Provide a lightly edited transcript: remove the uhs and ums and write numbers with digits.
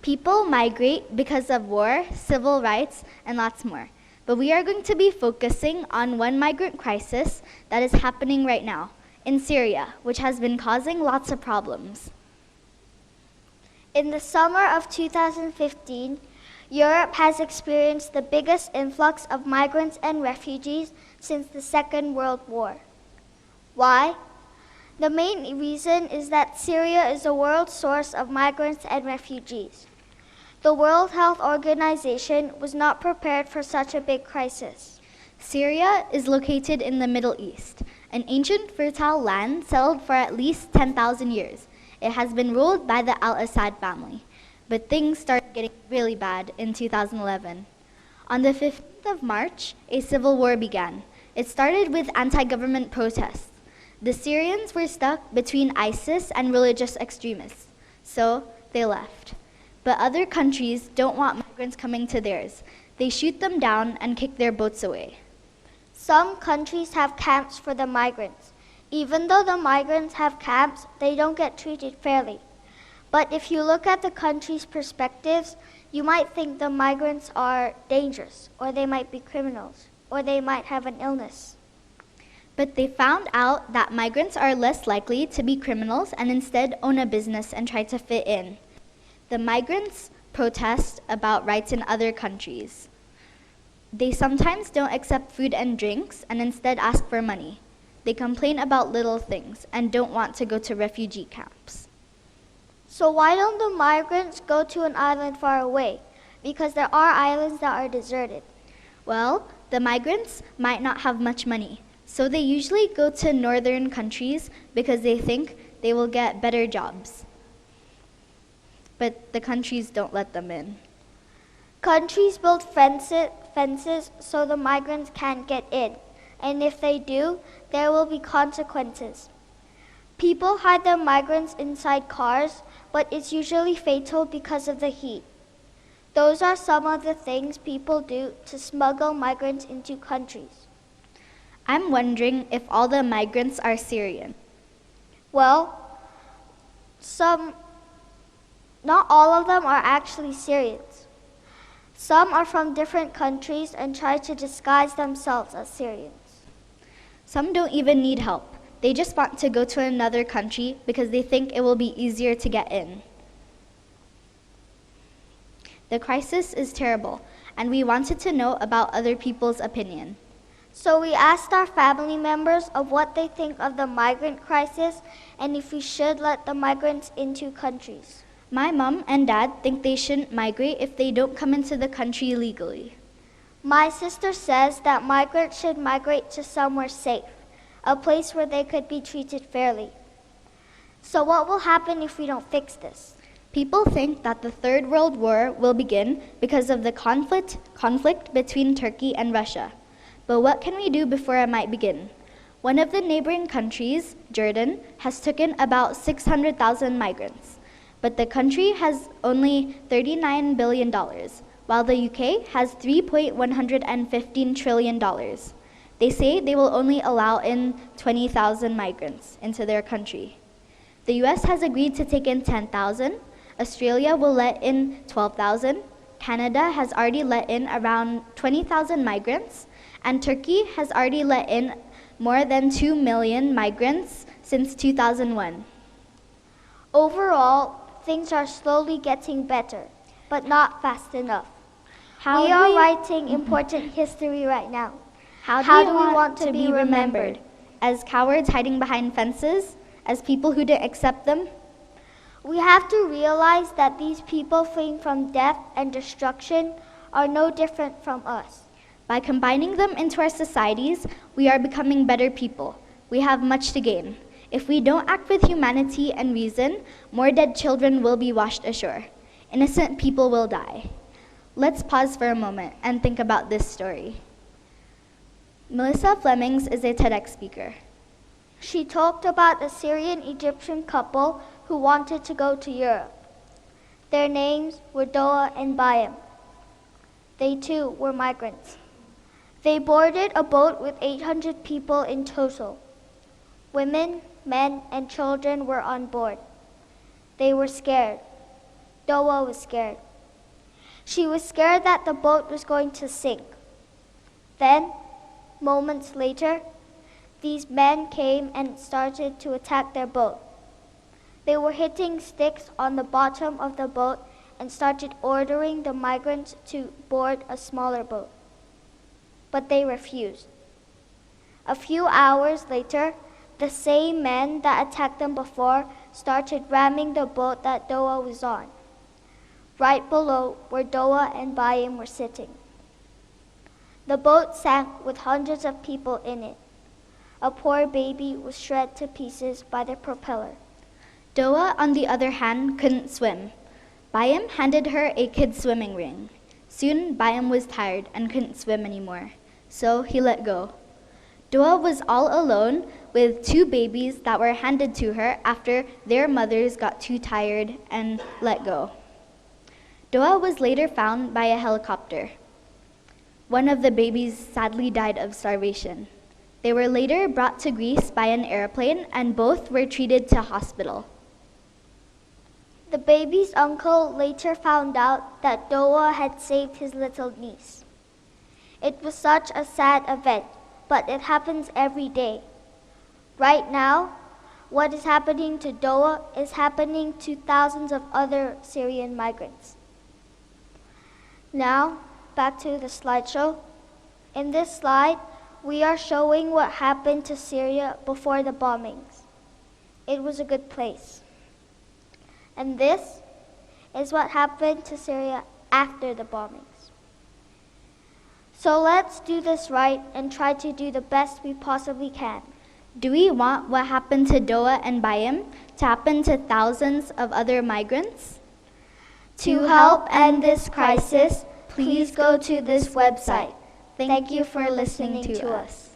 People migrate because of war, civil rights, and lots more. But we are going to be focusing on one migrant crisis that is happening right now in Syria, which has been causing lots of problems. In the summer of 2015, Europe has experienced the biggest influx of migrants and refugees since the Second World War. Why? The main reason is that Syria is a world source of migrants and refugees. The World Health Organization was not prepared for such a big crisis. Syria is located in the Middle East, an ancient fertile land settled for at least 10,000 years. It has been ruled by the Al-Assad family, but things started getting really bad in 2011. On the 15th of March, a civil war began. It started with anti-government protests. The Syrians were stuck between ISIS and religious extremists, so they left. But other countries don't want migrants coming to theirs. They shoot them down and kick their boats away. Some countries have camps for the migrants. Even though the migrants have camps, they don't get treated fairly. But if you look at the country's perspectives, you might think the migrants are dangerous, or they might be criminals, or they might have an illness. But they found out that migrants are less likely to be criminals and instead own a business and try to fit in. The migrants protest about rights in other countries. They sometimes don't accept food and drinks and instead ask for money. They complain about little things and don't want to go to refugee camps. So why don't the migrants go to an island far away? Because there are islands that are deserted. Well, the migrants might not have much money, so they usually go to northern countries because they think they will get better jobs. But the countries don't let them in. Countries build fences so the migrants can't get in. And if they do, there will be consequences. People hide the migrants inside cars, but it's usually fatal because of the heat. Those are some of the things people do to smuggle migrants into countries. I'm wondering if all the migrants are Syrian. Well, not all of them are actually Syrians. Some are from different countries and try to disguise themselves as Syrians. Some don't even need help. They just want to go to another country because they think it will be easier to get in. The crisis is terrible, and we wanted to know about other people's opinion. So we asked our family members of what they think of the migrant crisis and if we should let the migrants into countries. My mom and dad think they shouldn't migrate if they don't come into the country legally. My sister says that migrants should migrate to somewhere safe, a place where they could be treated fairly. So what will happen if we don't fix this? People think that the Third World War will begin because of the conflict between Turkey and Russia. But what can we do before it might begin? One of the neighboring countries, Jordan, has taken about 600,000 migrants. But the country has only $39 billion, while the UK has $3.115 trillion. They say they will only allow in 20,000 migrants into their country. The US has agreed to take in 10,000, Australia will let in 12,000, Canada has already let in around 20,000 migrants, and Turkey has already let in more than 2 million migrants since 2001. Overall, things are slowly getting better, but not fast enough. We are writing important history right now. How do we want to be remembered? As cowards hiding behind fences? As people who didn't accept them? We have to realize that these people fleeing from death and destruction are no different from us. By combining them into our societies, we are becoming better people. We have much to gain. If we don't act with humanity and reason, more dead children will be washed ashore. Innocent people will die. Let's pause for a moment and think about this story. Melissa Flemings is a TEDx speaker. She talked about a Syrian-Egyptian couple who wanted to go to Europe. Their names were Doa and Bayam. They too were migrants. They boarded a boat with 800 people in total. Women, men, and children were on board. They were scared. Doa was scared. She was scared that the boat was going to sink. Then, moments later, these men came and started to attack their boat. They were hitting sticks on the bottom of the boat and started ordering the migrants to board a smaller boat. But they refused. A few hours later, the same men that attacked them before started ramming the boat that Doa was on, right below where Doa and Bayam were sitting. The boat sank with hundreds of people in it. A poor baby was shred to pieces by the propeller. Doa, on the other hand, couldn't swim. Bayam handed her a kid's swimming ring. Soon, Bayam was tired and couldn't swim anymore, so he let go. Doa was all alone with two babies that were handed to her after their mothers got too tired and let go. Doa was later found by a helicopter. One of the babies sadly died of starvation. They were later brought to Greece by an airplane and both were treated to hospital. The baby's uncle later found out that Doa had saved his little niece. It was such a sad event, but it happens every day. Right now, what is happening to Doa is happening to thousands of other Syrian migrants. Now, back to the slideshow. In this slide, we are showing what happened to Syria before the bombings. It was a good place. And this is what happened to Syria after the bombings. So let's do this right and try to do the best we possibly can. Do we want what happened to Doa and Bayam to happen to thousands of other migrants? To help end this crisis, please go to this website. Thank you for listening to us.